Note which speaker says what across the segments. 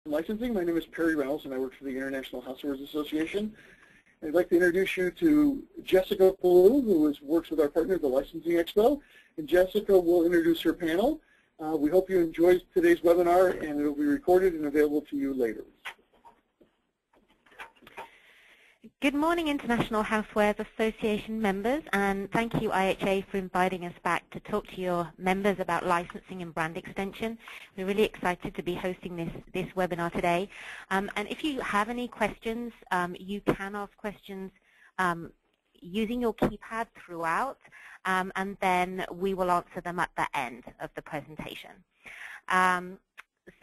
Speaker 1: licensing. My name is Perry Reynolds, and I work for the International Housewares Association. I'd like to introduce you to Jessica Palou, who works with our partner at the Licensing Expo. And Jessica will introduce her panel. We hope you enjoyed today's webinar, and it will be recorded and available to you later.
Speaker 2: Good morning, International Housewares Association members, and thank you, IHA, for inviting us back to talk to your members about licensing and brand extension. We're really excited to be hosting this webinar today. And if you have any questions, you can ask questions using your keypad throughout, and then we will answer them at the end of the presentation.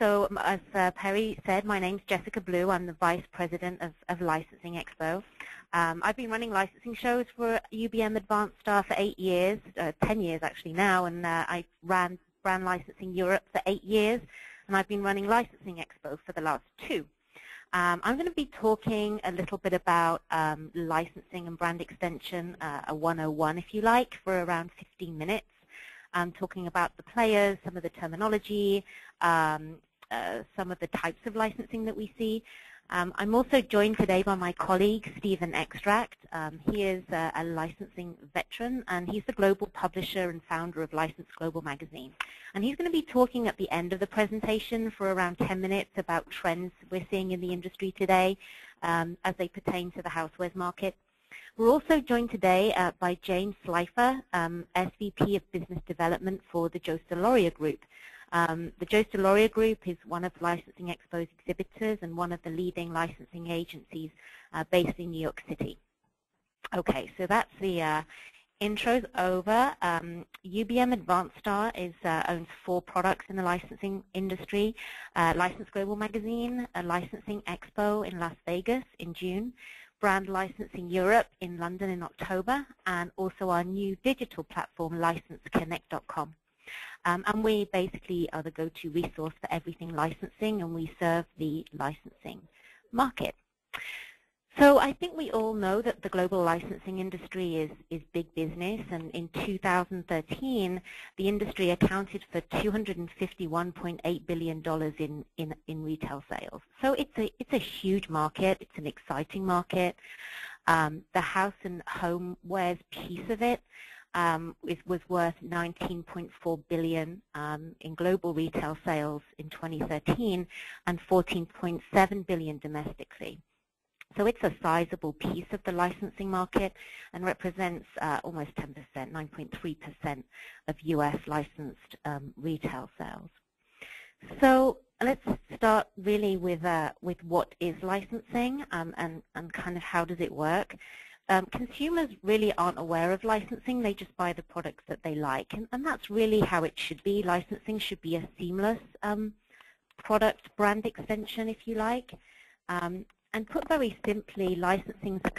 Speaker 2: So as Perry said, my name's Jessica Blue. I'm the Vice President of Licensing Expo. I've been running licensing shows for UBM Advanced Star for 8 years, 10 years actually now, and I ran Brand Licensing Europe for 8 years, and I've been running Licensing Expo for the last 2. I'm going to be talking a little bit about licensing and brand extension, a 101 if you like, for around 15 minutes. Talking about the players, some of the terminology, some of the types of licensing that we see. I'm also joined today by my colleague, Stephen Extract. He is a licensing veteran, and he's the global publisher and founder of License Global magazine. And he's going to be talking at the end of the presentation for around 10 minutes about trends we're seeing in the industry today as they pertain to the housewares market. We're also joined today by James Slifer, SVP of Business Development for the Joester Loria Group. The Joester Loria Group is one of Licensing Expo's exhibitors and one of the leading licensing agencies based in New York City. Okay, so that's the intros over. UBM Advanced Star owns 4 products in the licensing industry. License Global magazine, a Licensing Expo in Las Vegas in June, Brand Licensing Europe in London in October, and also our new digital platform, licenseconnect.com. And we basically are the go-to resource for everything licensing, and we serve the licensing market. So I think we all know that the global licensing industry is big business, and in 2013, the industry accounted for $251.8 billion in retail sales. So it's a huge market. It's an exciting market. The house and homewares piece of it was worth $19.4 billion in global retail sales in 2013 and $14.7 billion domestically. So it's a sizable piece of the licensing market and represents almost 10%, 9.3% of U.S. licensed retail sales. So let's start really with what is licensing and kind of how does it work. Consumers really aren't aware of licensing. They just buy the products that they like, and that's really how it should be. Licensing should be a seamless product brand extension, if you like. And put very simply, licensing is a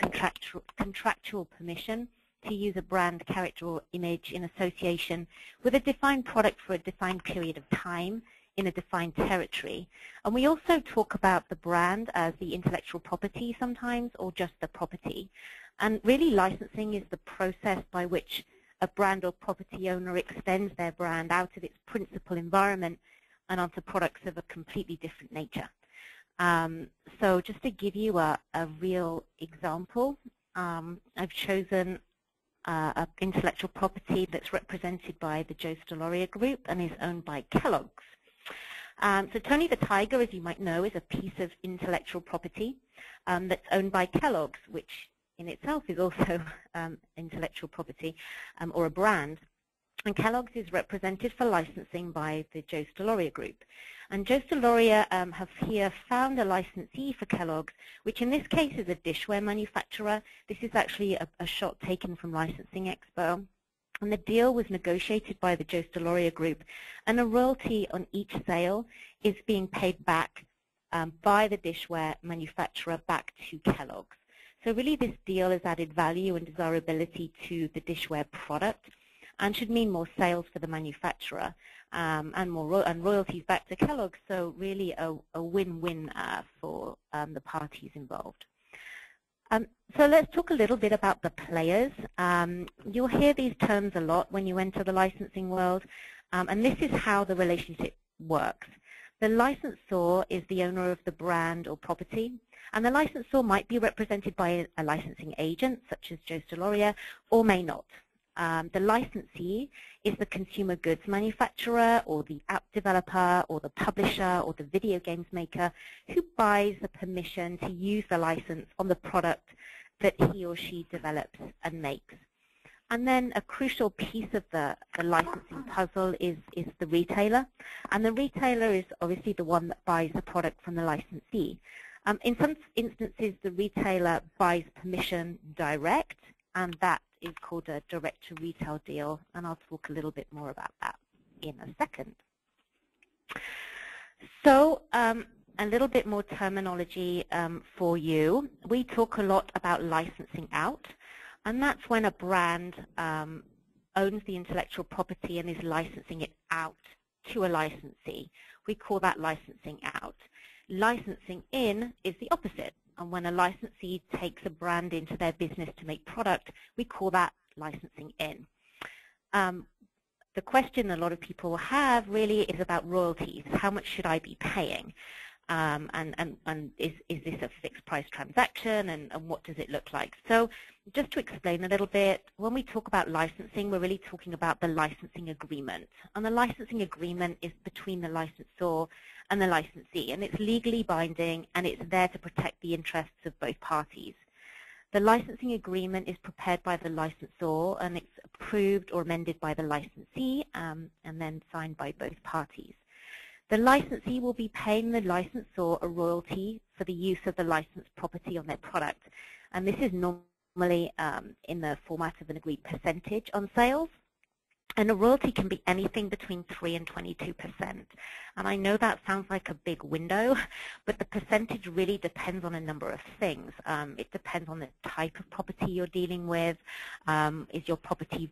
Speaker 2: contractual permission to use a brand, character, or image in association with a defined product for a defined period of time in a defined territory. And we also talk about the brand as the intellectual property sometimes, or just the property. And really, licensing is the process by which a brand or property owner extends their brand out of its principal environment and onto products of a completely different nature. So just to give you a real example, I've chosen an intellectual property that's represented by the Joester Loria Group and is owned by Kellogg's. So Tony the Tiger, as you might know, is a piece of intellectual property that's owned by Kellogg's, which in itself is also intellectual property or a brand. And Kellogg's is represented for licensing by the Joester Loria Group. And Joester Loria have here found a licensee for Kellogg's, which in this case is a dishware manufacturer. This is actually a shot taken from Licensing Expo. And the deal was negotiated by the Joester Loria Group, and a royalty on each sale is being paid back by the dishware manufacturer back to Kellogg's. So really this deal has added value and desirability to the dishware product and should mean more sales for the manufacturer and royalties back to Kellogg's. So really a win-win for the parties involved. So let's talk a little bit about the players. You'll hear these terms a lot when you enter the licensing world, and this is how the relationship works. The licensor is the owner of the brand or property, and the licensor might be represented by a licensing agent, such as Joester, Loria, or may not. The licensee is the consumer goods manufacturer or the app developer or the publisher or the video games maker who buys the permission to use the license on the product that he or she develops and makes. And then a crucial piece of the licensing puzzle is the retailer. And the retailer is obviously the one that buys the product from the licensee. In some instances, the retailer buys permission direct, and that is called a direct-to-retail deal. And I'll talk a little bit more about that in a second. So a little bit more terminology for you. We talk a lot about licensing out. And that's when a brand owns the intellectual property and is licensing it out to a licensee. We call that licensing out. Licensing in is the opposite. And when a licensee takes a brand into their business to make product, we call that licensing in. The question a lot of people have really is about royalties. How much should I be paying? And is this a fixed price transaction, and what does it look like? So just to explain a little bit, when we talk about licensing, we're really talking about the licensing agreement. And the licensing agreement is between the licensor and the licensee, and it's legally binding, and it's there to protect the interests of both parties. The licensing agreement is prepared by the licensor, and it's approved or amended by the licensee, and then signed by both parties. The licensee will be paying the licensor a royalty for the use of the licensed property on their product. And this is normally in the format of an agreed percentage on sales. And a royalty can be anything between 3 and 22%. And I know that sounds like a big window, but the percentage really depends on a number of things. It depends on the type of property you're dealing with. Is your property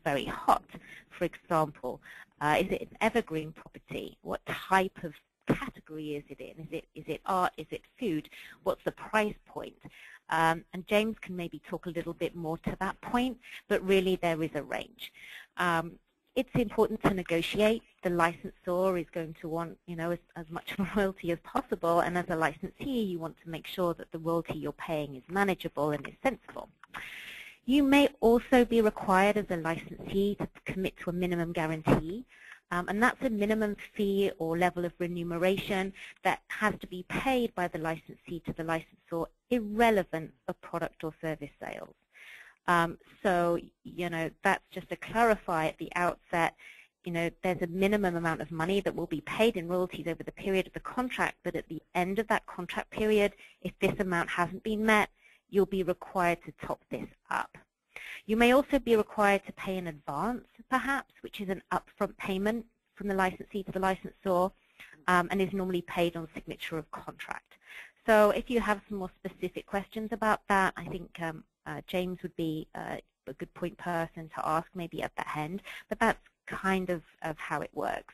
Speaker 2: very hot, for example? Is it an evergreen property? What type of category is it in? Is it art? Is it food? What's the price point? And James can maybe talk a little bit more to that point, but really there is a range. It's important to negotiate. The licensor is going to want, as much royalty as possible, and as a licensee, you want to make sure that the royalty you're paying is manageable and is sensible. You may also be required as a licensee to commit to a minimum guarantee, and that's a minimum fee or level of remuneration that has to be paid by the licensee to the licensor, irrelevant of product or service sales. So, that's just to clarify at the outset, there's a minimum amount of money that will be paid in royalties over the period of the contract, but at the end of that contract period, if this amount hasn't been met, you'll be required to top this up. You may also be required to pay in advance, perhaps, which is an upfront payment from the licensee to the licensor, and is normally paid on signature of contract. So if you have some more specific questions about that, I think James would be a good point person to ask maybe at the end, but that's kind of how it works.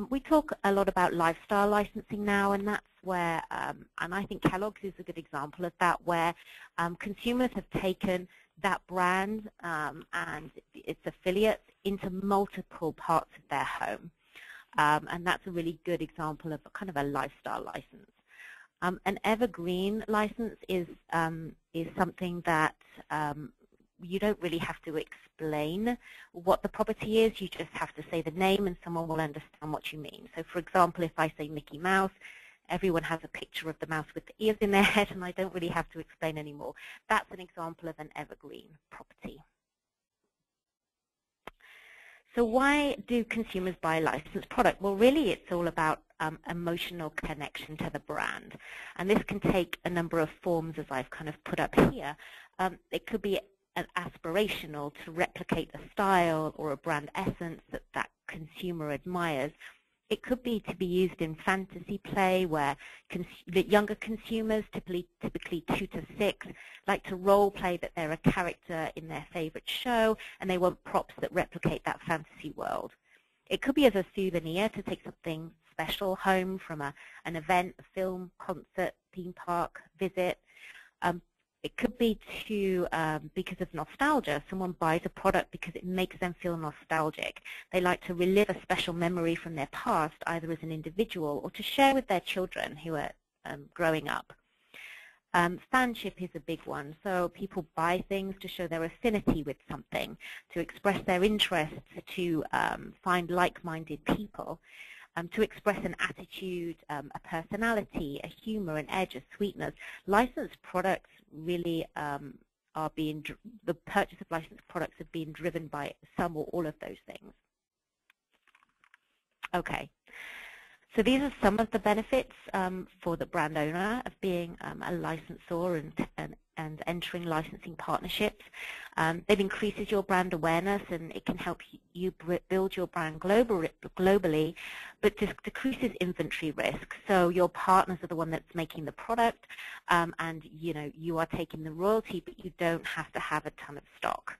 Speaker 2: We talk a lot about lifestyle licensing now, and that's where, and I think Kellogg's is a good example of that, where consumers have taken that brand and its affiliates into multiple parts of their home. And that's a really good example of kind of a lifestyle license. An evergreen license is something that you don't really have to explain what the property is. You just have to say the name and someone will understand what you mean. So for example, if I say Mickey Mouse, everyone has a picture of the mouse with the ears in their head, and I don't really have to explain anymore. That's an example of an evergreen property. So why do consumers buy a licensed product? Well, really it's all about emotional connection to the brand. And this can take a number of forms, as I've kind of put up here. It could be an aspirational, to replicate a style or a brand essence that consumer admires. It could be to be used in fantasy play, where younger consumers, typically 2 to 6, like to role play that they're a character in their favorite show, and they want props that replicate that fantasy world. It could be as a souvenir, to take something special home from an event, a film, concert, theme park visit. It could be because of nostalgia. Someone buys a product because it makes them feel nostalgic. They like to relive a special memory from their past, either as an individual or to share with their children who are growing up. Fanship is a big one. So people buy things to show their affinity with something, to express their interests, to find like-minded people, to express an attitude, a personality, a humor, an edge, a sweetness. Licensed products really the purchase of licensed products are being driven by some or all of those things. Okay. So these are some of the benefits for the brand owner of being a licensor and entering licensing partnerships. It increases your brand awareness, and it can help you build your brand globally, but decreases inventory risk. So your partners are the one that's making the product, and you are taking the royalty, but you don't have to have a ton of stock.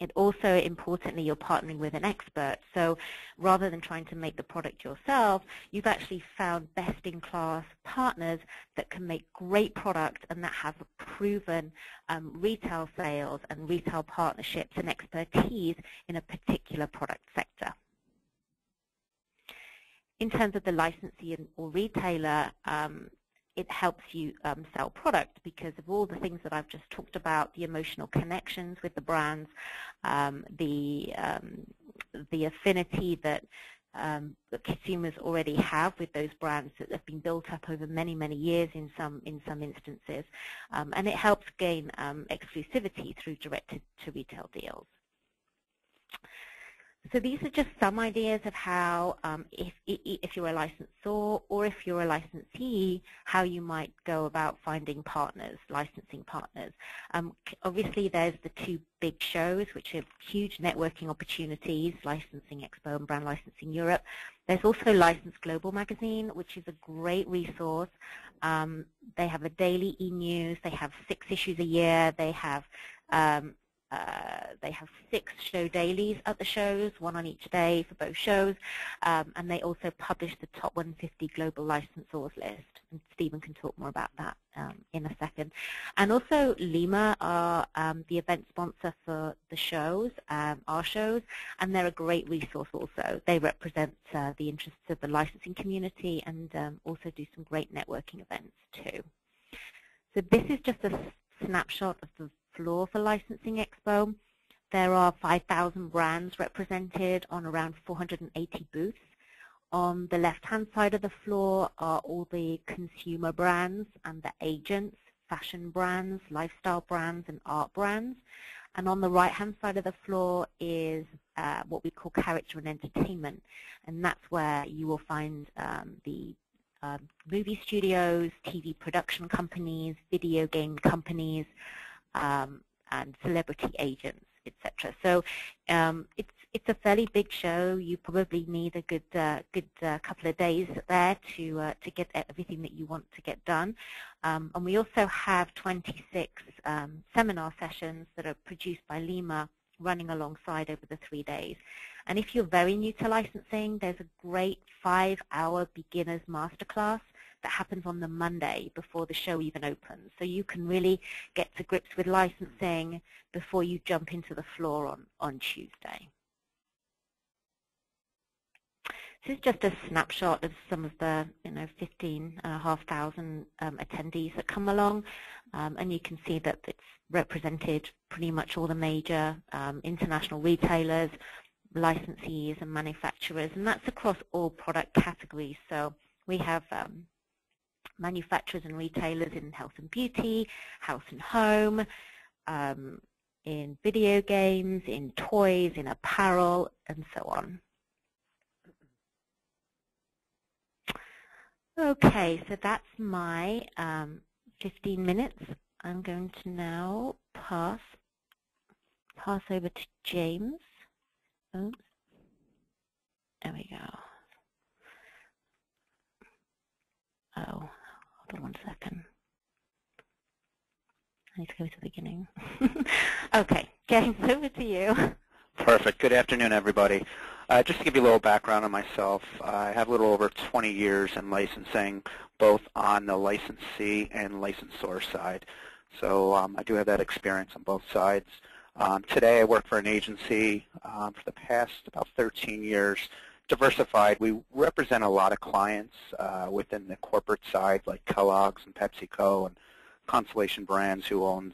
Speaker 2: It also, importantly, you're partnering with an expert. So rather than trying to make the product yourself, you've actually found best-in-class partners that can make great product and that have proven retail sales and retail partnerships and expertise in a particular product sector. In terms of the licensee or retailer, it helps you sell product because of all the things that I've just talked about, the emotional connections with the brands, the affinity that consumers already have with those brands that have been built up over many, many years in some instances, and it helps gain exclusivity through direct-to-retail deals. So these are just some ideas of how, if you're a licensor or if you're a licensee, how you might go about finding partners, licensing partners. Obviously, there's the two big shows, which are huge networking opportunities, Licensing Expo and Brand Licensing Europe. There's also License Global magazine, which is a great resource. They have a daily e-news. They have 6 issues a year. They have 6 show dailies at the shows, 1 on each day for both shows, and they also publish the top 150 global licensors list. And Stephen can talk more about that in a second. And also Lima are the event sponsor for the shows, our shows, and they're a great resource also. They represent the interests of the licensing community and also do some great networking events too. So this is just a snapshot of the floor for Licensing Expo. There are 5,000 brands represented on around 480 booths. On the left-hand side of the floor are all the consumer brands and the agents, fashion brands, lifestyle brands, and art brands. And on the right-hand side of the floor is what we call character and entertainment, and that's where you will find the movie studios, TV production companies, video game companies, and celebrity agents, etc. So it's a fairly big show. You probably need a good couple of days there to get everything that you want to get done. And we also have 26 seminar sessions that are produced by Lima running alongside over the 3 days. And if you're very new to licensing, there's a great 5-hour beginner's masterclass that happens on the Monday before the show even opens. So you can really get to grips with licensing before you jump into the floor on Tuesday. This is just a snapshot of some of the 15,500 attendees that come along, and you can see that it's represented pretty much all the major international retailers, licensees, and manufacturers, and that's across all product categories. So we have manufacturers and retailers in health and beauty, house and home, in video games, in toys, in apparel, and so on. Okay, so that's my 15 minutes. I'm going to now pass over to James. Oops. There we go. Oh, hold on 1 second. I need to go to the beginning. Okay, James, over to you.
Speaker 3: Perfect. Good afternoon, everybody. Just to give you a little background on myself, I have a little over 20 years in licensing, both on the licensee and licensor side. So I do have that experience on both sides. Today I work for an agency for the past about 13 years, diversified. We represent a lot of clients within the corporate side, like Kellogg's and PepsiCo and Constellation Brands, who owns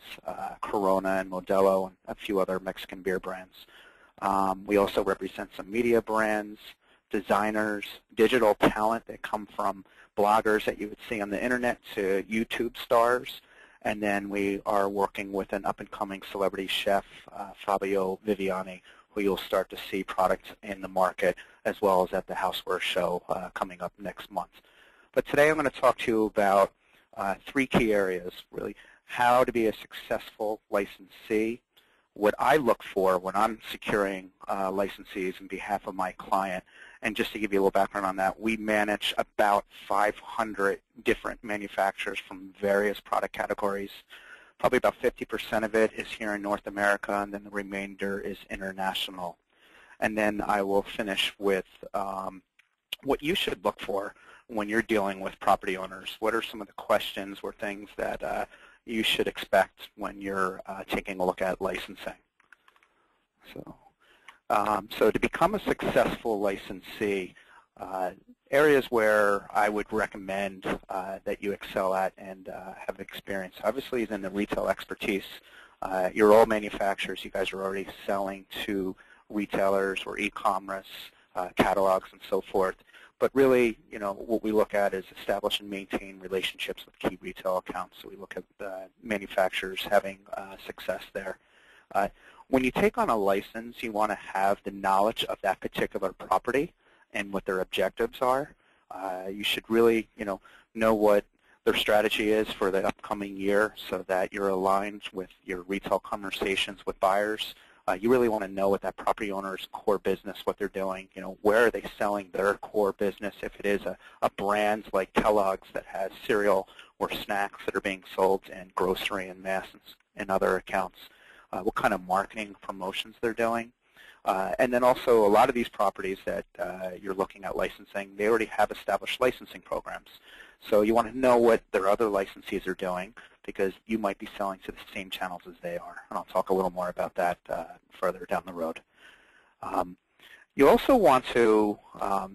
Speaker 3: Corona and Modelo and a few other Mexican beer brands. We also represent some media brands, designers, digital talent that come from bloggers that you would see on the internet to YouTube stars. And then we are working with an up-and-coming celebrity chef, Fabio Viviani, who you'll start to see products in the market, as well as at the Housewares show coming up next month. But today I'm going to talk to you about three key areas, really. How to be a successful licensee, what I look for when I'm securing licensees on behalf of my client. And just to give you a little background on that, we manage about 500 different manufacturers from various product categories. Probably about 50% of it is here in North America, and then the remainder is international. And then I will finish with what you should look for when you're dealing with property owners. What are some of the questions or things that you should expect when you're taking a look at licensing? So to become a successful licensee, areas where I would recommend that you excel at and have experience, obviously, is in the retail expertise. You're all manufacturers. You guys are already selling to retailers or e-commerce, catalogs, and so forth. But really, you know, what we look at is establish and maintain relationships with key retail accounts. So we look at manufacturers having success there. When you take on a license, you want to have the knowledge of that particular property and what their objectives are. You should really, know what their strategy is for the upcoming year so that you're aligned with your retail conversations with buyers. You really want to know what that property owner's core business, what they're doing, where are they selling their core business. If it is a brand like Kellogg's that has cereal or snacks that are being sold in grocery and mass and other accounts, what kind of marketing promotions they're doing. And then also a lot of these properties that you're looking at licensing, they already have established licensing programs. So you want to know what their other licensees are doing because you might be selling to the same channels as they are. And I'll talk a little more about that further down the road. You also want to,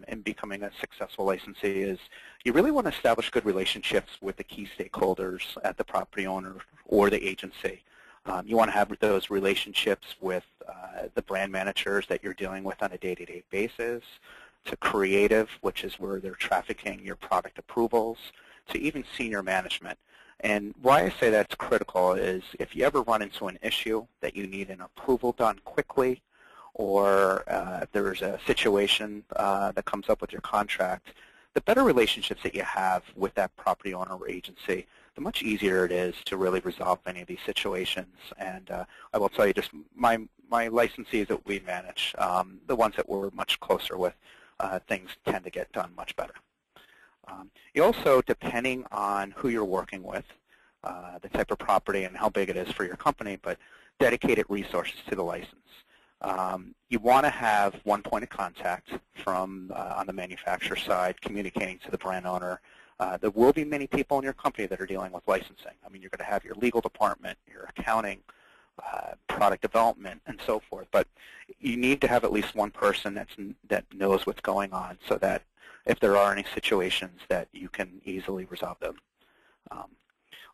Speaker 3: in becoming a successful licensee, is you really want to establish good relationships with the key stakeholders at the property owner or the agency. You want to have those relationships with the brand managers that you're dealing with on a day-to-day basis, to creative, which is where they're trafficking your product approvals, to even senior management. And why I say that's critical is if you ever run into an issue that you need an approval done quickly, or if there's a situation that comes up with your contract, the better relationships that you have with that property owner or agency, the much easier it is to really resolve any of these situations. And I will tell you, just my licensees that we manage, the ones that we're much closer with, things tend to get done much better. You also, depending on who you're working with, the type of property and how big it is for your company, but dedicated resources to the license. You want to have one point of contact from on the manufacturer side, communicating to the brand owner. There will be many people in your company that are dealing with licensing. I mean, you're going to have your legal department, your accounting, product development, and so forth. But you need to have at least one person that knows what's going on so that if there are any situations that you can easily resolve them.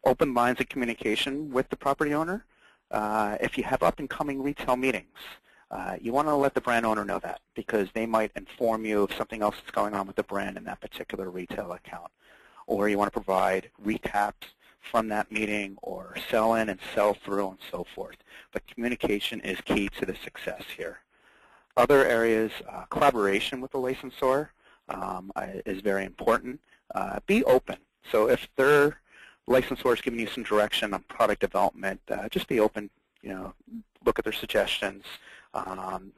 Speaker 3: Open lines of communication with the property owner. If you have up-and-coming retail meetings, you want to let the brand owner know that because they might inform you of something else that's going on with the brand in that particular retail account. Or you want to provide recaps from that meeting or sell in and sell through and so forth. But communication is key to the success here. Other areas, collaboration with the licensor is very important. Be open. So if their licensor is giving you some direction on product development, just be open, look at their suggestions.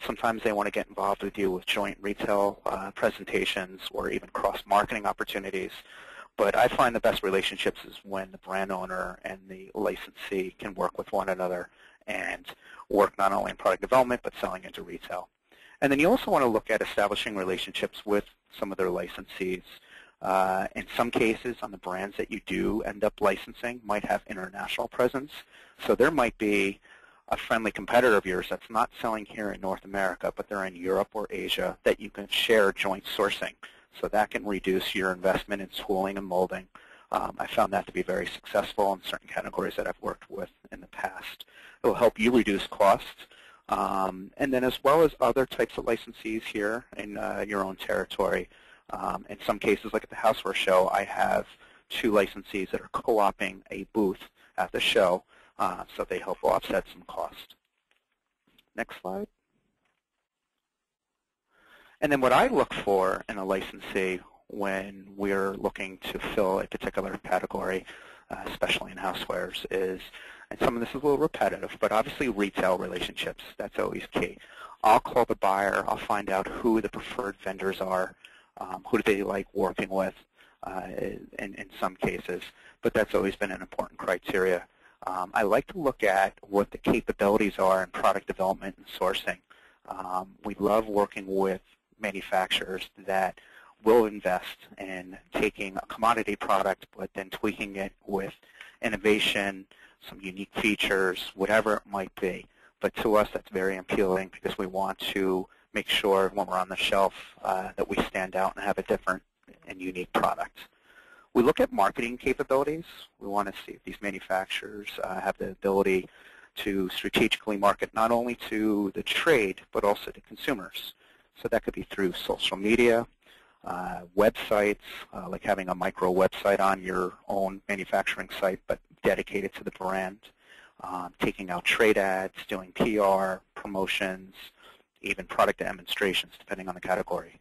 Speaker 3: Sometimes they want to get involved with you with joint retail presentations or even cross-marketing opportunities. But I find the best relationships is when the brand owner and the licensee can work with one another and work not only in product development but selling into retail. And then you also want to look at establishing relationships with some of their licensees. In some cases, on the brands that you do end up licensing might have international presence. So there might be a friendly competitor of yours that's not selling here in North America, but they're in Europe or Asia that you can share joint sourcing. So that can reduce your investment in tooling and molding. I found that to be very successful in certain categories that I've worked with in the past. It will help you reduce costs. And then as well as other types of licensees here in your own territory. In some cases, like at the Housewares show, I have 2 licensees that are co-oping a booth at the show, so they help offset some cost. Next slide. And then what I look for in a licensee when we're looking to fill a particular category, especially in housewares, is, and some of this is a little repetitive, but obviously retail relationships, that's always key. I'll call the buyer, I'll find out who the preferred vendors are, who do they like working with in some cases, but that's always been an important criteria. I like to look at what the capabilities are in product development and sourcing. We love working with manufacturers that will invest in taking a commodity product but then tweaking it with innovation, some unique features, whatever it might be. But to us, that's very appealing because we want to make sure when we're on the shelf that we stand out and have a different and unique product. We look at marketing capabilities. We want to see if these manufacturers have the ability to strategically market not only to the trade but also to consumers. So that could be through social media, websites, like having a micro website on your own manufacturing site but dedicated to the brand, taking out trade ads, doing PR, promotions, even product demonstrations depending on the category.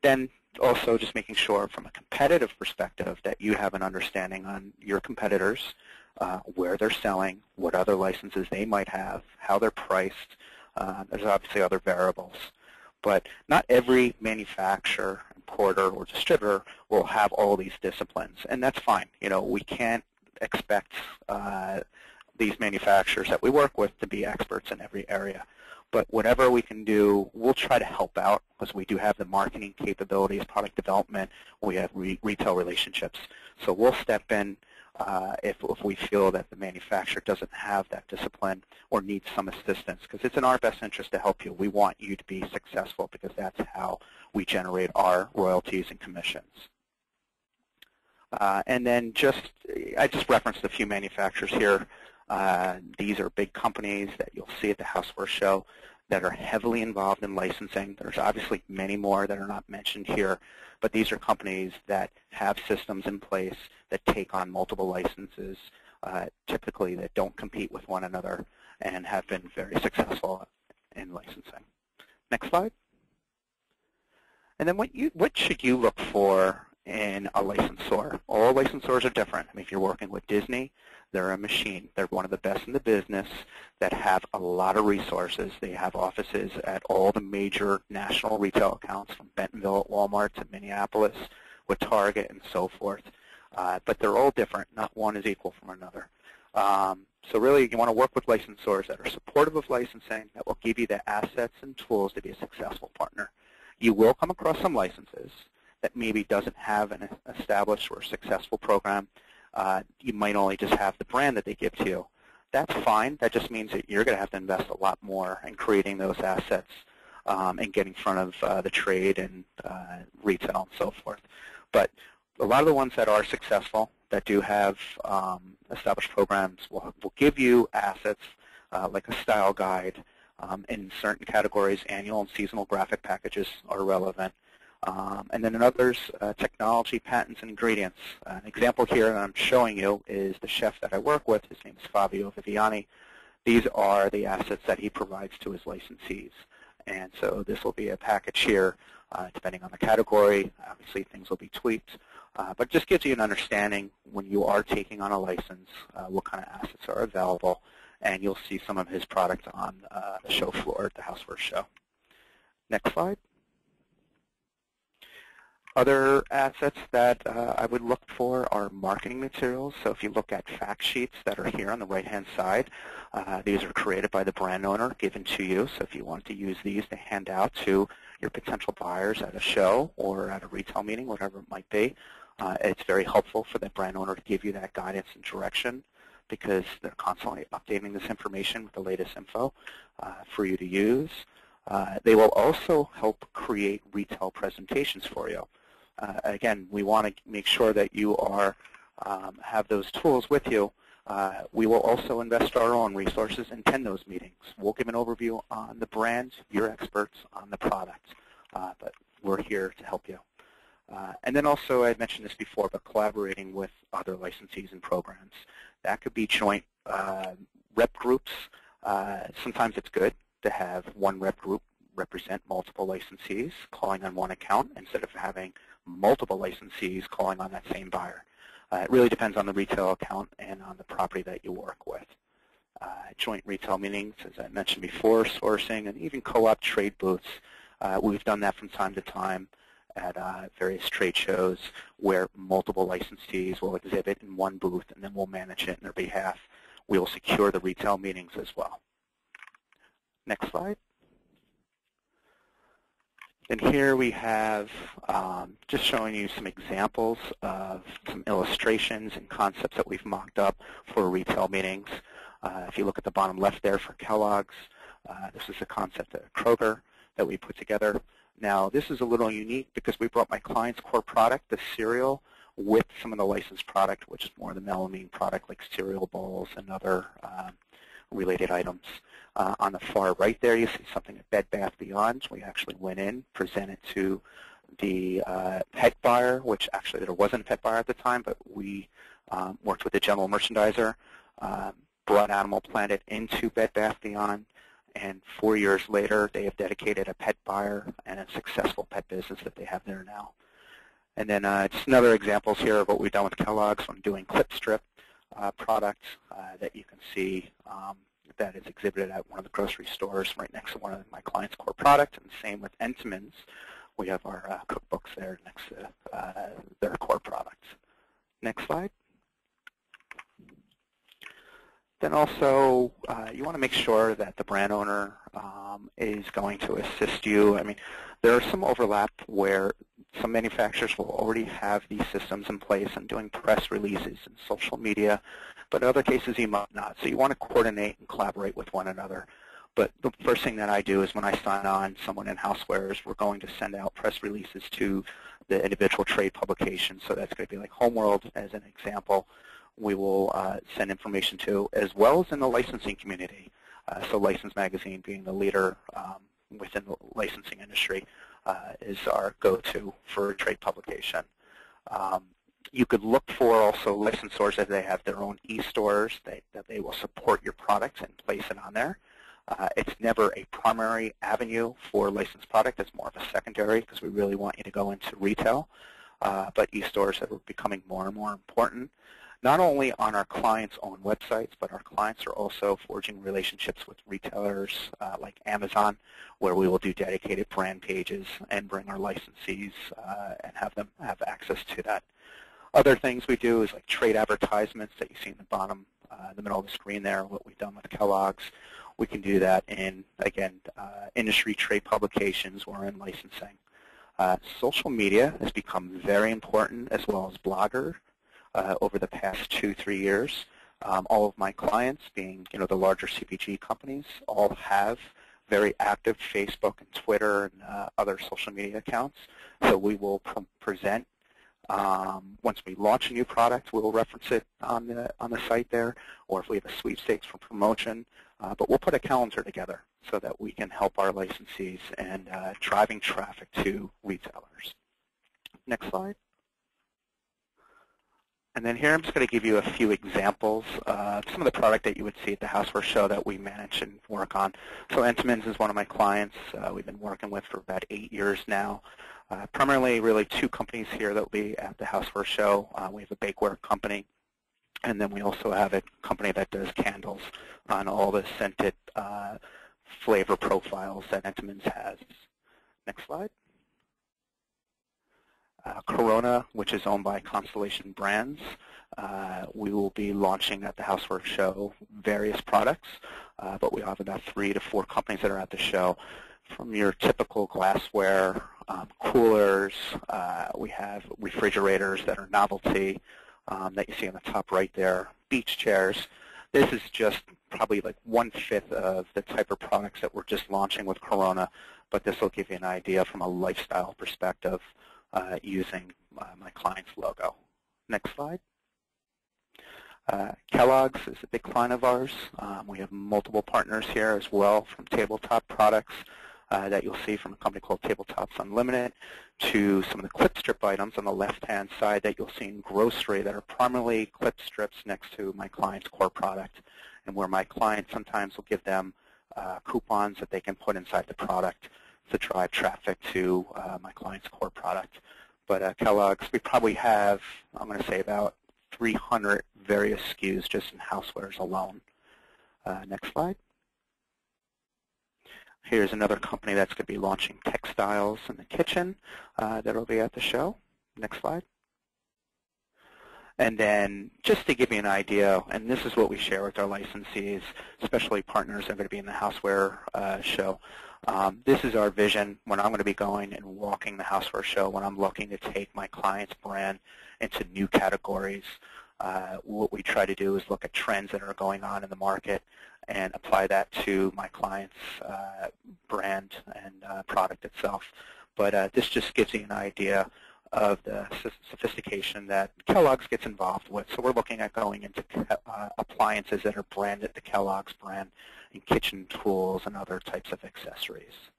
Speaker 3: Then also just making sure from a competitive perspective that you have an understanding on your competitors, where they're selling, what other licenses they might have, how they're priced. There's obviously other variables. But not every manufacturer, importer, or distributor will have all these disciplines, and that's fine. You know, we can't expect these manufacturers that we work with to be experts in every area. But whatever we can do, we'll try to help out because we do have the marketing capabilities, product development, we have retail relationships. So we'll step in if we feel that the manufacturer doesn't have that discipline or needs some assistance, because it's in our best interest to help you. We want you to be successful because that's how we generate our royalties and commissions. And then I just referenced a few manufacturers here. These are big companies that you'll see at the Housewares show that are heavily involved in licensing. There's obviously many more that are not mentioned here, but these are companies that have systems in place that take on multiple licenses, typically that don't compete with one another and have been very successful in licensing. Next slide. And then what should you look for in a licensor? All licensors are different. I mean, if you're working with Disney, they're a machine. They're one of the best in the business that have a lot of resources. They have offices at all the major national retail accounts from Bentonville at Walmart to Minneapolis with Target and so forth. But they're all different. Not one is equal from another. So really, you want to work with licensors that are supportive of licensing, that will give you the assets and tools to be a successful partner. You will come across some licenses that maybe doesn't have an established or successful program. You might only just have the brand that they give to you. That's fine. That just means that you're going to have to invest a lot more in creating those assets and getting in front of the trade and retail and so forth. But a lot of the ones that are successful, that do have established programs, will give you assets like a style guide. In certain categories, annual and seasonal graphic packages are relevant. And then in others, technology, patents, and ingredients. An example here that I'm showing you is the chef that I work with. His name is Fabio Viviani. These are the assets that he provides to his licensees. And so this will be a package here, depending on the category. Obviously, things will be tweaked. But it just gives you an understanding when you are taking on a license, what kind of assets are available. And you'll see some of his products on the show floor at the Housewares show. Next slide. Other assets that I would look for are marketing materials. So if you look at fact sheets that are here on the right-hand side, these are created by the brand owner, given to you. So if you want to use these to hand out to your potential buyers at a show or at a retail meeting, whatever it might be, it's very helpful for the brand owner to give you that guidance and direction, because they're constantly updating this information with the latest info for you to use. They will also help create retail presentations for you. Again, we want to make sure that you are have those tools with you. We will also invest our own resources and attend those meetings. We'll give an overview on the brand, you're experts on the product, but we're here to help you. And then also, I mentioned this before, but collaborating with other licensees and programs. That could be joint rep groups. Sometimes it's good to have one rep group represent multiple licensees calling on one account instead of having multiple licensees calling on that same buyer. It really depends on the retail account and on the property that you work with. Joint retail meetings, as I mentioned before, sourcing, and even co-op trade booths. We've done that from time to time at various trade shows where multiple licensees will exhibit in one booth, and then we'll manage it on their behalf. We will secure the retail meetings as well. Next slide. And here we have just showing you some examples of some illustrations and concepts that we've mocked up for retail meetings. If you look at the bottom left there for Kellogg's, this is a concept at Kroger that we put together. Now, this is a little unique because we brought my client's core product, the cereal, with some of the licensed product, which is more the melamine product like cereal bowls and other related items. On the far right there, you see something at Bed Bath & Beyond. We actually went in, presented to the pet buyer, which actually there wasn't a pet buyer at the time, but we worked with the general merchandiser, brought Animal Planet into Bed Bath & Beyond, and 4 years later, they have dedicated a pet buyer and a successful pet business that they have there now. And then just another examples here of what we've done with Kellogg's. I'm doing clip strip product that you can see that is exhibited at one of the grocery stores right next to one of my client's core products, and same with Entenmann's. We have our cookbooks there next to their core products. Next slide. Then also, you want to make sure that the brand owner is going to assist you. I mean, there are some overlap where some manufacturers will already have these systems in place and doing press releases and social media, but in other cases you might not. So you want to coordinate and collaborate with one another. But the first thing that I do is when I sign on someone in Housewares, we're going to send out press releases to the individual trade publications. So that's going to be like Homeworld as an example. We will send information to, as well as in the licensing community. So License Magazine being the leader within the licensing industry is our go-to for trade publication. You could look for also licensors as they have their own e-stores that they will support your products and place it on there. It's never a primary avenue for licensed product. It's more of a secondary because we really want you to go into retail. But e-stores are becoming more and more important, not only on our clients' own websites, but our clients are also forging relationships with retailers like Amazon, where we will do dedicated brand pages and bring our licensees and have them have access to that. Other things we do is like trade advertisements that you see in the bottom, the middle of the screen there, what we've done with Kellogg's. We can do that in, again, industry trade publications or in licensing. Social media has become very important, as well as bloggers. Over the past 2-3 years, all of my clients, being the larger CPG companies, all have very active Facebook and Twitter and other social media accounts. So we will present once we launch a new product. We will reference it on the site there, or if we have a sweepstakes for promotion. But we'll put a calendar together so that we can help our licensees and driving traffic to retailers. Next slide. And then here I'm just going to give you a few examples of some of the product that you would see at the Housewares show that we manage and work on. So Entenmann's is one of my clients. We've been working with for about 8 years now. Primarily really 2 companies here that will be at the Housewares show. We have a bakeware company, and then we also have a company that does candles on all the scented flavor profiles that Entenmann's has. Next slide. Corona, which is owned by Constellation Brands. We will be launching at the Housewares show various products, but we have about 3 to 4 companies that are at the show. From your typical glassware, coolers, we have refrigerators that are novelty that you see on the top right there, beach chairs. This is just probably like 1/5 of the type of products that we're just launching with Corona, but this will give you an idea from a lifestyle perspective using my client's logo. Next slide. Kellogg's is a big client of ours. We have multiple partners here as well, from tabletop products that you'll see from a company called Tabletops Unlimited to some of the clip strip items on the left-hand side that you'll see in grocery that are primarily clip strips next to my client's core product, and where my client sometimes will give them coupons that they can put inside the product to drive traffic to my client's core product. But Kellogg's, we probably have, I'm going to say, about 300 various SKUs just in Housewares alone. Next slide. Here's another company that's going to be launching textiles in the kitchen that will be at the show. Next slide. And then just to give you an idea, and this is what we share with our licensees, especially partners that are going to be in the Houseware show. This is our vision when I'm going to be going and walking the Houseware show, when I'm looking to take my client's brand into new categories. What we try to do is look at trends that are going on in the market and apply that to my client's brand and product itself. But this just gives you an idea of the sophistication that Kellogg's gets involved with. So we're looking at going into appliances that are branded the Kellogg's brand, and kitchen tools and other types of accessories.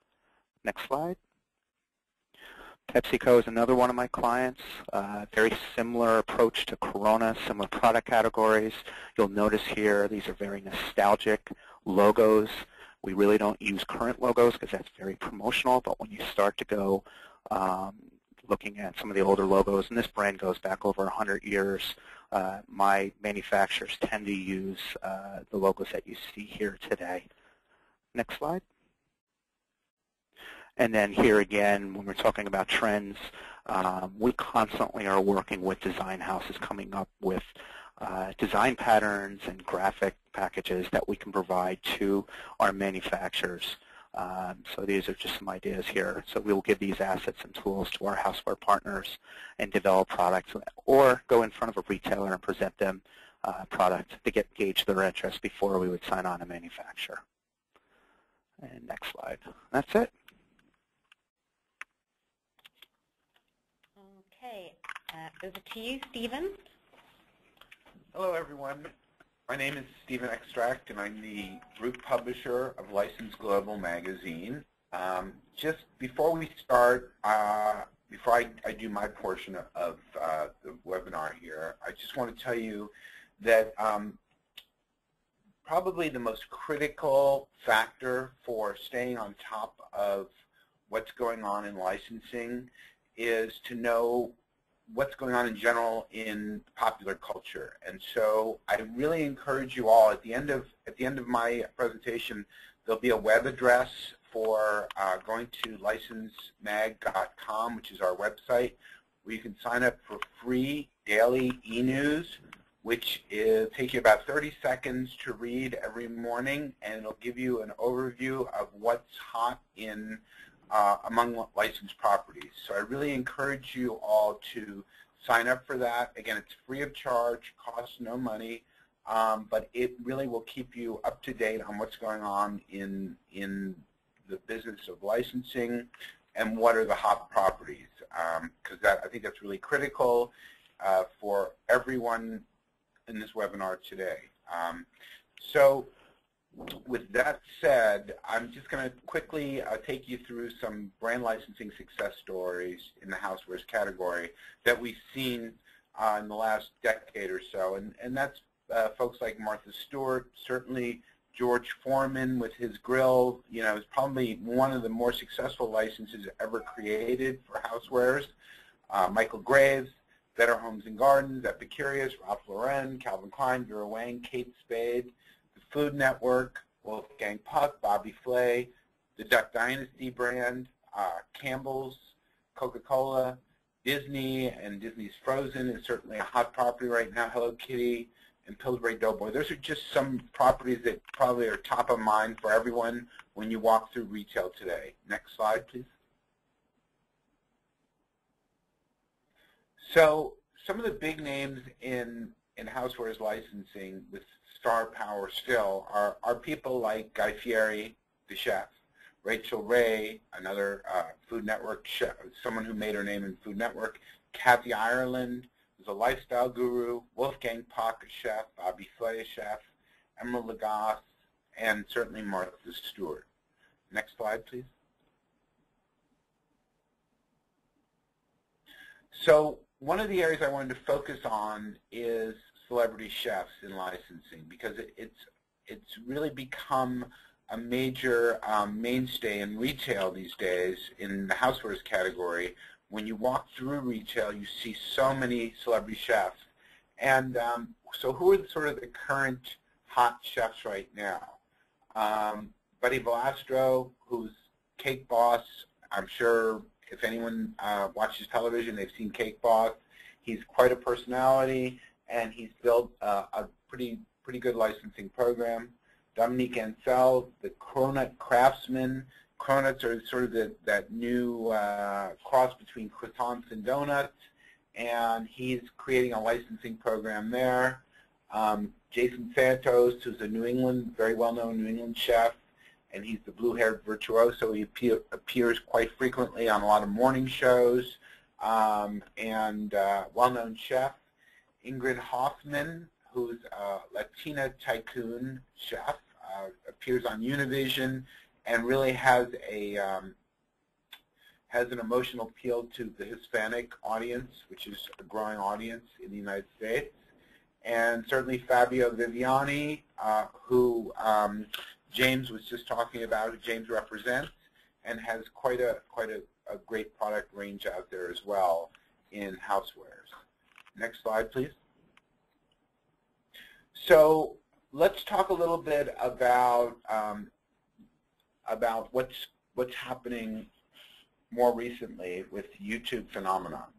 Speaker 3: Next slide. PepsiCo is another one of my clients. Very similar approach to Corona, similar product categories. You'll notice here these are very nostalgic logos. We really don't use current logos because that's very promotional, but when you start to go looking at some of the older logos, and this brand goes back over 100 years, my manufacturers tend to use the logos that you see here today. Next slide. And then here again, when we're talking about trends, we constantly are working with design houses coming up with design patterns and graphic packages that we can provide to our manufacturers. So these are just some ideas here. So we will give these assets and tools to our houseware partners and develop products, or go in front of a retailer and present them product to gauge their interest before we would sign on a manufacturer. And next slide. That's it.
Speaker 2: Okay, over to you, Stephen.
Speaker 4: Hello, everyone. My name is Stephen Extract, and I'm the group publisher of License Global magazine. Just before we start, before I do my portion of the webinar here, I just want to tell you that probably the most critical factor for staying on top of what's going on in licensing is to know what's going on in general in popular culture. And so I really encourage you all, at the end of my presentation, there'll be a web address for going to licensemag.com, which is our website, where you can sign up for free daily e-news, which takes you about 30 seconds to read every morning, and it'll give you an overview of what's hot in among licensed properties. So I really encourage you all to sign up for that. Again, it's free of charge, costs no money, but it really will keep you up to date on what's going on in the business of licensing and what are the hot properties, because I think that's really critical for everyone in this webinar today. So with that said, I'm just going to quickly take you through some brand licensing success stories in the housewares category that we've seen in the last decade or so. And that's folks like Martha Stewart, certainly George Foreman with his grill, is probably one of the more successful licenses ever created for housewares. Michael Graves, Better Homes and Gardens, Epicurious, Ralph Lauren, Calvin Klein, Vera Wang, Kate Spade, Food Network, Wolfgang Puck, Bobby Flay, the Duck Dynasty brand, Campbell's, Coca-Cola, Disney and Disney's Frozen is certainly a hot property right now. Hello Kitty and Pillsbury Doughboy. Those are just some properties that probably are top of mind for everyone when you walk through retail today. Next slide, please. So some of the big names in Housewares licensing with star power still are people like Guy Fieri, the chef, Rachel Ray, another Food Network chef, someone who made her name in Food Network, Kathy Ireland, who's a lifestyle guru, Wolfgang Puck, a chef, Bobby Flay, a chef, Emerald Lagasse, and certainly Martha Stewart. Next slide, please. So one of the areas I wanted to focus on is celebrity chefs in licensing, because it's really become a major mainstay in retail these days in the housewares category. When you walk through retail, you see so many celebrity chefs. And so who are sort of the current hot chefs right now? Buddy Valastro, who's Cake Boss. I'm sure if anyone watches television, they've seen Cake Boss. He's quite a personality, and he's built a pretty good licensing program. Dominique Ansel, the Cronut Craftsman. Cronuts are sort of that new cross between croissants and donuts, and he's creating a licensing program there. Jason Santos, who's a very well-known New England chef, and he's the blue-haired virtuoso. He appears quite frequently on a lot of morning shows, and well-known chef. Ingrid Hoffman, who's a Latina tycoon chef, appears on Univision, and really has an emotional appeal to the Hispanic audience, which is a growing audience in the United States. And certainly Fabio Viviani, who James was just talking about, who James represents, and has quite a great product range out there as well in housewares. Next slide, please. So let's talk a little bit about what's happening more recently with YouTube phenomenon.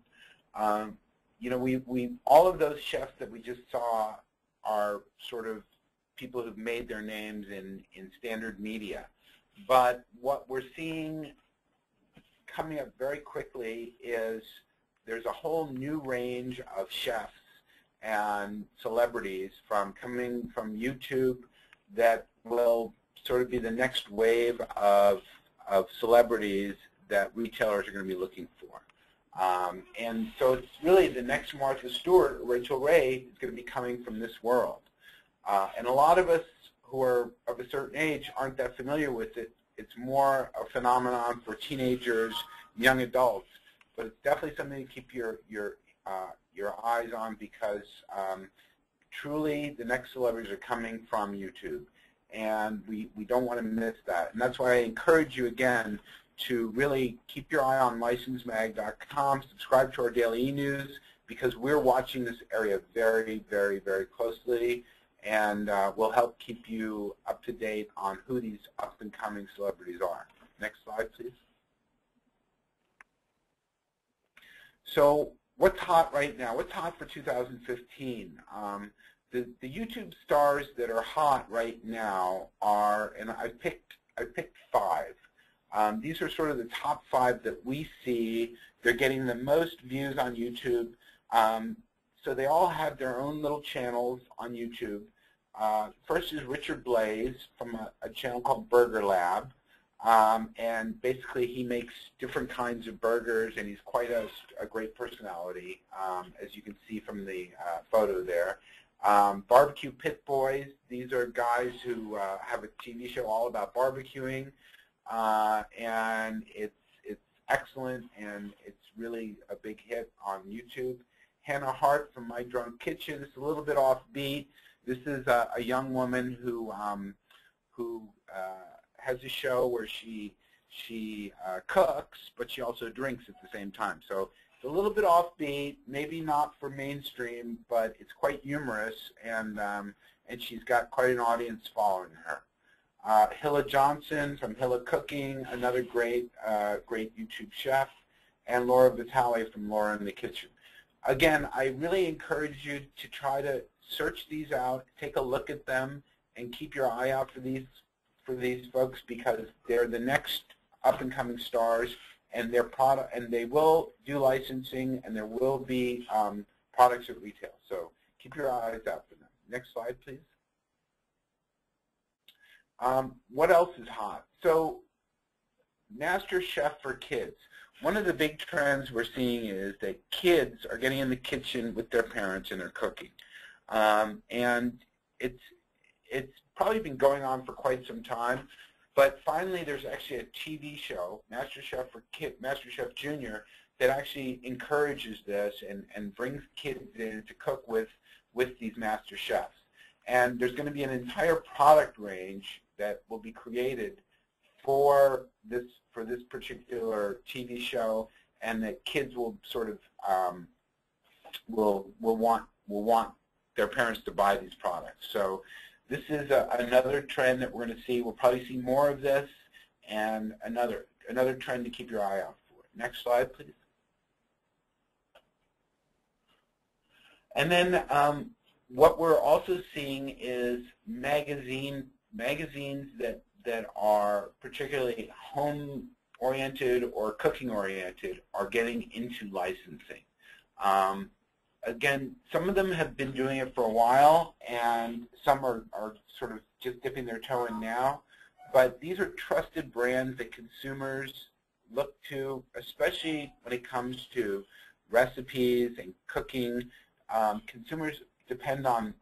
Speaker 4: You know, all of those chefs that we just saw are sort of people who've made their names in standard media. But what we're seeing coming up very quickly is there's a whole new range of chefs and celebrities coming from YouTube that will sort of be the next wave of celebrities that retailers are going to be looking for. And so it's really the next Martha Stewart or Rachel Ray is going to be coming from this world. And a lot of us who are of a certain age aren't that familiar with it. It's more a phenomenon for teenagers, young adults, but it's definitely something to keep your eyes on, because truly the next celebrities are coming from YouTube, and we don't want to miss that. And that's why I encourage you again to really keep your eye on licensemag.com, subscribe to our daily e-news, because we're watching this area very, very, very closely, and we'll help keep you up to date on who these up-and-coming celebrities are. Next slide, please. So what's hot right now? What's hot for 2015? The YouTube stars that are hot right now are, and I picked 5. These are sort of the top 5 that we see. They're getting the most views on YouTube. So they all have their own little channels on YouTube. First is Richard Blaze from a channel called Burger Lab. And basically he makes different kinds of burgers, and he's quite a great personality, as you can see from the photo there. Barbecue Pit Boys, these are guys who have a TV show all about barbecuing, and it's excellent, and it's really a big hit on YouTube. Hannah Hart from My Drunk Kitchen. It's a little bit offbeat. This is a young woman who has a show where she cooks, but she also drinks at the same time. So it's a little bit offbeat, maybe not for mainstream, but it's quite humorous, and she's got quite an audience following her. Hilla Johnson from Hilla Cooking, another great YouTube chef, and Laura Vitale from Laura in the Kitchen. Again, I really encourage you to try to search these out, take a look at them, and keep your eye out for these folks, because they're the next up-and-coming stars, and they will do licensing, and there will be products at retail. So keep your eyes out for them. Next slide, please. What else is hot? So Master Chef for kids. One of the big trends we're seeing is that kids are getting in the kitchen with their parents and they're cooking. And it's probably been going on for quite some time, but finally there's actually a TV show, Master Chef for Kids, Master Chef Junior, that actually encourages this and brings kids in to cook with these master chefs. And there's going to be an entire product range that will be created for this particular TV show, and that kids will sort of will want their parents to buy these products. So this is another trend that we're going to see. We'll probably see more of this, and another trend to keep your eye out for. Next slide, please. And then what we're also seeing is magazines that are particularly home-oriented or cooking-oriented are getting into licensing. Again, some of them have been doing it for a while, and some are sort of just dipping their toe in now. But these are trusted brands that consumers look to, especially when it comes to recipes and cooking. Consumers depend on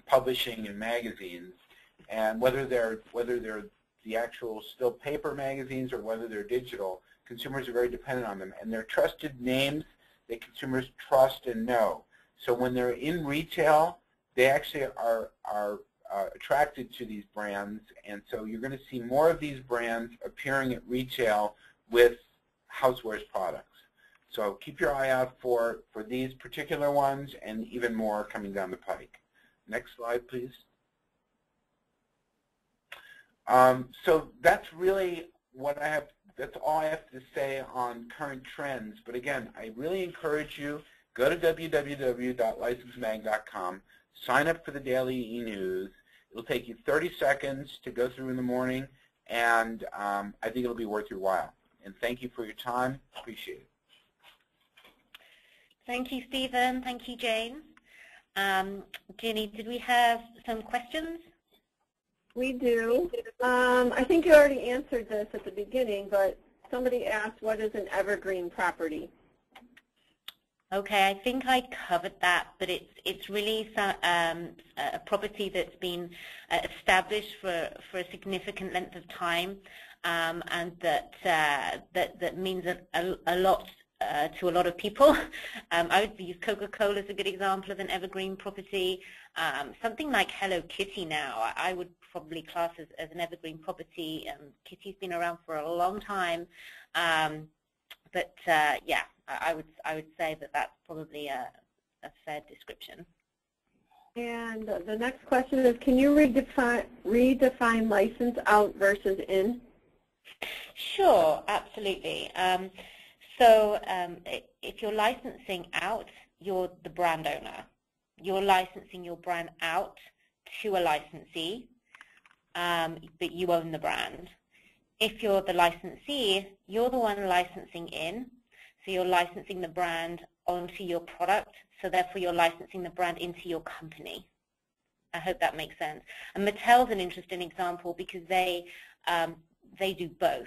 Speaker 4: publishing and magazines, and whether they're the actual still paper magazines or whether they're digital, consumers are very dependent on them, and they're trusted names that consumers trust and know. So when they're in retail, they actually are attracted to these brands, and so you're going to see more of these brands appearing at retail with Housewares products. So keep your eye out for these particular ones, and even more coming down the pike. Next slide, please. So that's really what I have. That's all I have to say on current trends. But again, I really encourage you, go to www.licensemag.com, sign up for the daily e-news. It'll take you 30 seconds to go through in the morning, and I think it'll be worth your while. And thank you for your time. Appreciate it.
Speaker 2: Thank you, Stephen. Thank you, Jane. Ginny, did we have some questions?
Speaker 5: We do. I think you already answered this at the beginning, but somebody asked, what is an evergreen property?
Speaker 2: Okay, I think I covered that, but it's really a property that's been established for a significant length of time, and that means a lot to a lot of people. I would use Coca-Cola as a good example of an evergreen property. Something like Hello Kitty now, I would probably class as an evergreen property. Kitty's been around for a long time, but yeah, I would say that that's probably a fair description.
Speaker 5: And the next question is, can you redefine license out versus in?
Speaker 2: Sure, absolutely. So if you're licensing out, you're the brand owner. You're licensing your brand out to a licensee, but you own the brand. If you're the licensee, you're the one licensing in, so you're licensing the brand onto your product, so therefore you're licensing the brand into your company. I hope that makes sense. And Mattel's an interesting example because they do both.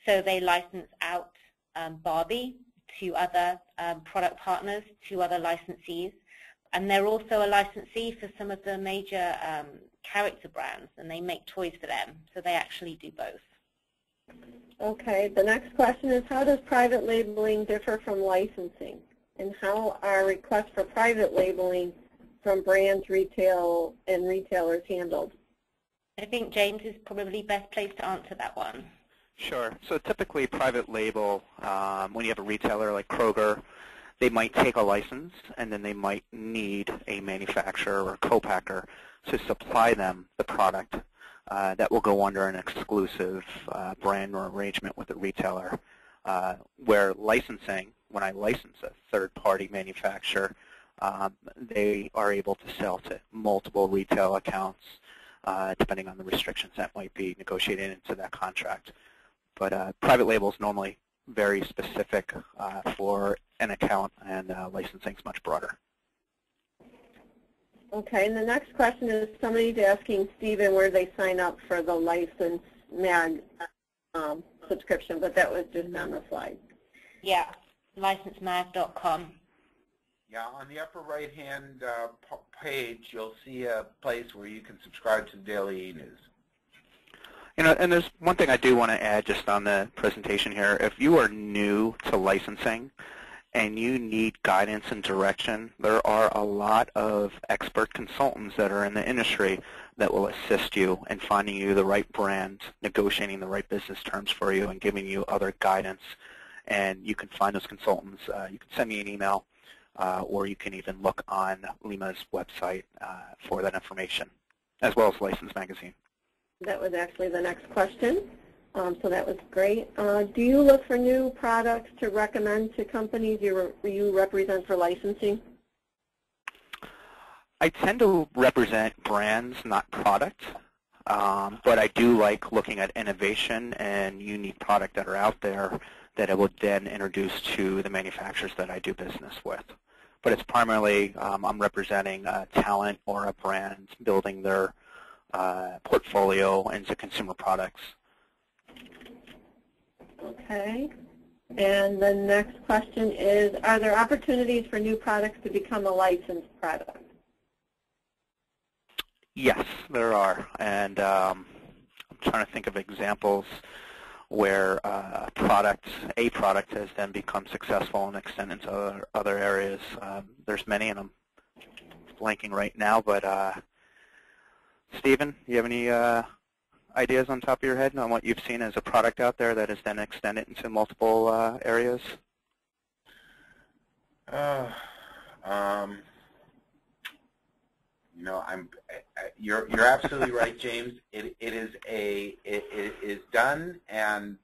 Speaker 2: So they license out Barbie to other product partners, to other licensees, and they're also a licensee for some of the major character brands, and they make toys for them, so they actually do both.
Speaker 5: Okay, the next question is, how does private labeling differ from licensing, and how are requests for private labeling from brands, retailers handled?
Speaker 2: I think James is probably best placed to answer that one.
Speaker 3: Sure. So typically private label, when you have a retailer like Kroger, they might take a license and then they might need a manufacturer or co-packer to supply them the product that will go under an exclusive brand or arrangement with the retailer. where licensing, when I license a third-party manufacturer, they are able to sell to multiple retail accounts, depending on the restrictions that might be negotiated into that contract. But private label is normally very specific for an account, and licensing is much broader.
Speaker 5: Okay, and the next question is somebody's asking Stephen where they sign up for the license mag subscription, but that was just on the slide.
Speaker 2: Yeah, licensemag.com.
Speaker 4: Yeah, on the upper right-hand page, you'll see a place where you can subscribe to the daily e-news.
Speaker 3: You know, and there's one thing I do want to add just on the presentation here. If you are new to licensing and you need guidance and direction, there are a lot of expert consultants that are in the industry that will assist you in finding you the right brand, negotiating the right business terms for you, and giving you other guidance. And you can find those consultants. You can send me an email, or you can even look on LIMA's website for that information, as well as License Magazine.
Speaker 5: That was actually the next question, so that was great. Do you look for new products to recommend to companies you represent for licensing?
Speaker 3: I tend to represent brands, not product, but I do like looking at innovation and unique product that are out there that I will then introduce to the manufacturers that I do business with. But it's primarily I'm representing a talent or a brand building their portfolio into consumer products.
Speaker 5: Okay. And the next question is, are there opportunities for new products to become a licensed product?
Speaker 3: Yes, there are. And I'm trying to think of examples where a product has then become successful and extended into other areas. There's many, and I'm blanking right now, but Stephen, do you have any ideas on top of your head on what you've seen as a product out there that has then extended into multiple areas?
Speaker 4: You know, you're absolutely right, James. It is done,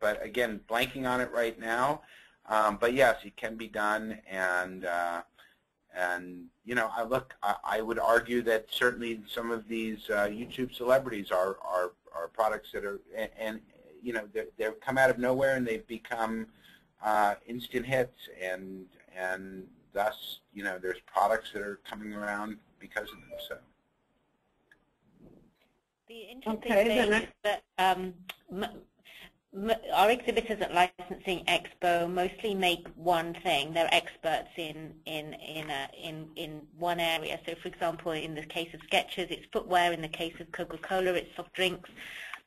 Speaker 4: but again, blanking on it right now. But yes, it can be done, and you know, I would argue that certainly some of these YouTube celebrities are products that are, and you know, they've come out of nowhere and they've become instant hits, and thus, you know, there's products that are coming around because of them. So.
Speaker 2: The interesting thing is that our exhibitors at Licensing Expo mostly make one thing. They're experts in one area. So, for example, in the case of Skechers, it's footwear. In the case of Coca-Cola, it's soft drinks.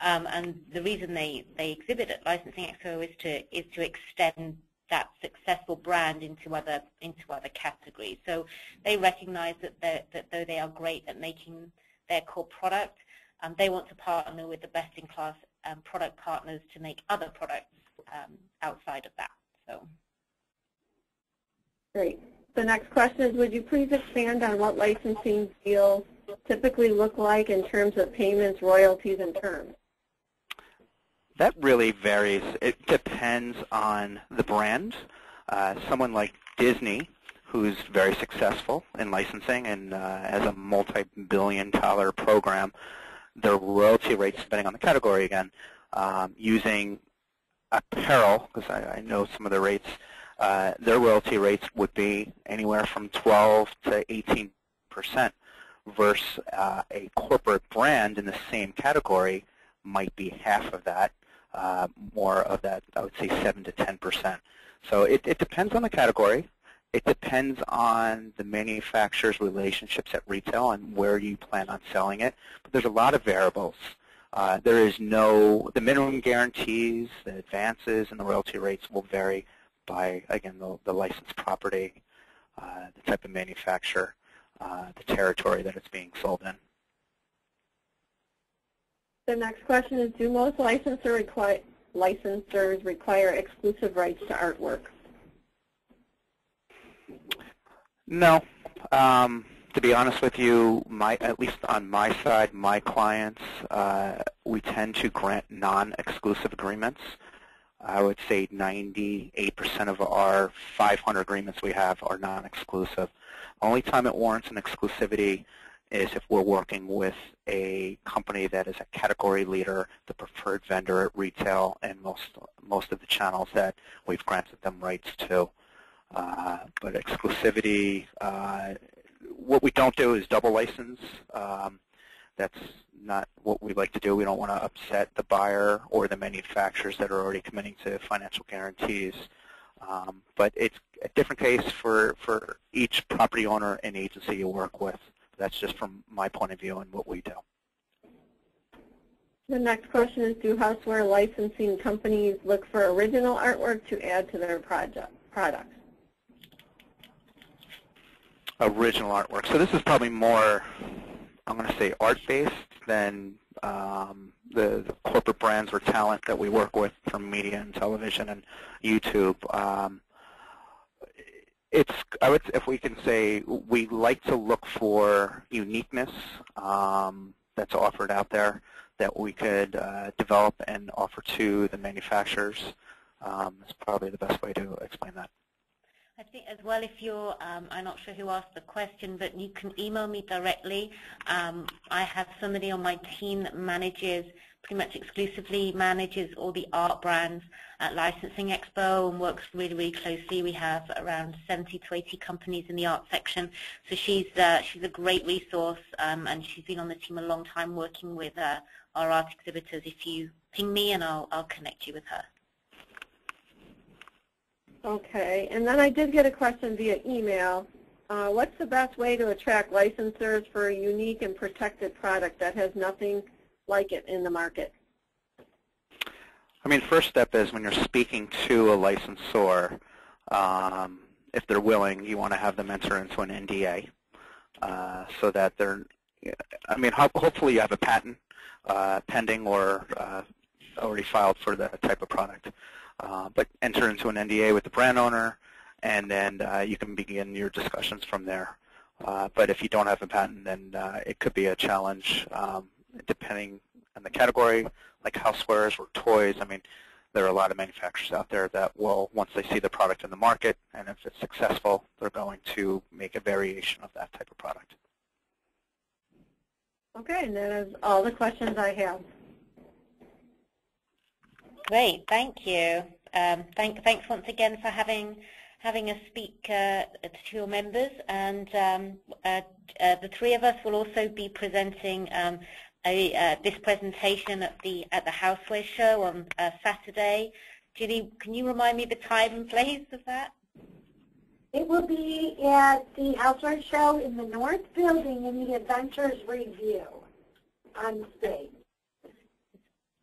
Speaker 2: And the reason they exhibit at Licensing Expo is to extend that successful brand into other categories. So they recognize that though they are great at making their core product, they want to partner with the best-in-class product partners to make other products outside of that. So.
Speaker 5: Great. The next question is, would you please expand on what licensing deals typically look like in terms of payments, royalties, and terms?
Speaker 3: That really varies. It depends on the brand. Someone like Disney, who's very successful in licensing and has a multi-billion-dollar program, their royalty rates, depending on the category again, using apparel, because I know some of the rates, their royalty rates would be anywhere from 12 to 18%, versus a corporate brand in the same category might be half of that. More of that, I would say 7 to 10%. So it depends on the category. It depends on the manufacturer's relationships at retail and where you plan on selling it. But there's a lot of variables. There is the minimum guarantees, the advances, and the royalty rates will vary by, again, the licensed property, the type of manufacturer, the territory that it's being sold in.
Speaker 5: The next question is, do most licensors require exclusive rights to artwork?
Speaker 3: No. To be honest with you, at least on my side, my clients, we tend to grant non-exclusive agreements. I would say 98% of our 500 agreements we have are non-exclusive. Only time it warrants an exclusivity is if we're working with a company that is a category leader, the preferred vendor at retail, and most of the channels that we've granted them rights to. But exclusivity, what we don't do is double license. That's not what we like to do. We don't want to upset the buyer or the manufacturers that are already committing to financial guarantees. But it's a different case for each property owner and agency you work with. That's just from my point of view and what we do.
Speaker 5: The next question is, do houseware licensing companies look for original artwork to add to their products?
Speaker 3: Original artwork. So this is probably more, I'm going to say, art-based than the corporate brands or talent that we work with from media and television and YouTube. If we can say, we like to look for uniqueness that's offered out there that we could develop and offer to the manufacturers. Is probably the best way to explain that.
Speaker 2: I think as well, if you're, I'm not sure who asked the question, but you can email me directly. I have somebody on my team that manages, pretty much exclusively manages all the art brands at Licensing Expo and works really, really closely. We have around 70 to 80 companies in the art section. So she's a great resource, and she's been on the team a long time working with our art exhibitors. If you ping me, and I'll connect you with her.
Speaker 5: Okay, and then I did get a question via email. What's the best way to attract licensors for a unique and protected product that has nothing like it in the market?
Speaker 3: I mean, first step is when you're speaking to a licensor, if they're willing, you want to have them enter into an NDA so that they're, I mean, hopefully you have a patent pending or already filed for that type of product. But enter into an NDA with the brand owner, and then you can begin your discussions from there. But if you don't have a patent, then it could be a challenge depending on the category, like housewares or toys. I mean, there are a lot of manufacturers out there that will, once they see the product in the market, and if it's successful, they're going to make a variation of that type of product.
Speaker 5: Okay, and that is all the questions I have.
Speaker 2: Great, thank you. Thanks once again for having us speak to your members, and the three of us will also be presenting this presentation at the Housewares show on Saturday. Julie, can you remind me the time and place of that?
Speaker 6: It will be at the Housewares show in the North Building in the Adventures Review on stage.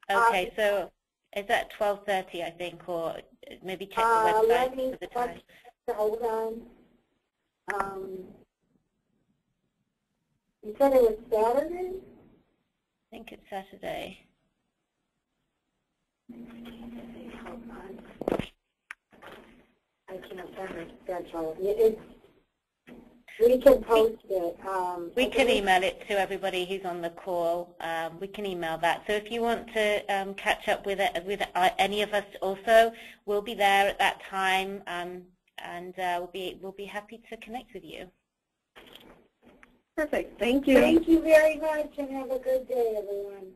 Speaker 2: Okay, so is that 12:30, I think, or maybe check the website for the time?
Speaker 6: Hold on. You said it was Saturday?
Speaker 2: I think it's Saturday.
Speaker 6: Hold on. I can't find the schedule. We can post it.
Speaker 2: We can email it to everybody who's on the call. We can email that. So if you want to catch up with any of us also, we'll be there at that time, and we'll be happy to connect with you.
Speaker 5: Perfect. Thank you.
Speaker 6: Thank you very much, and have a good day, everyone.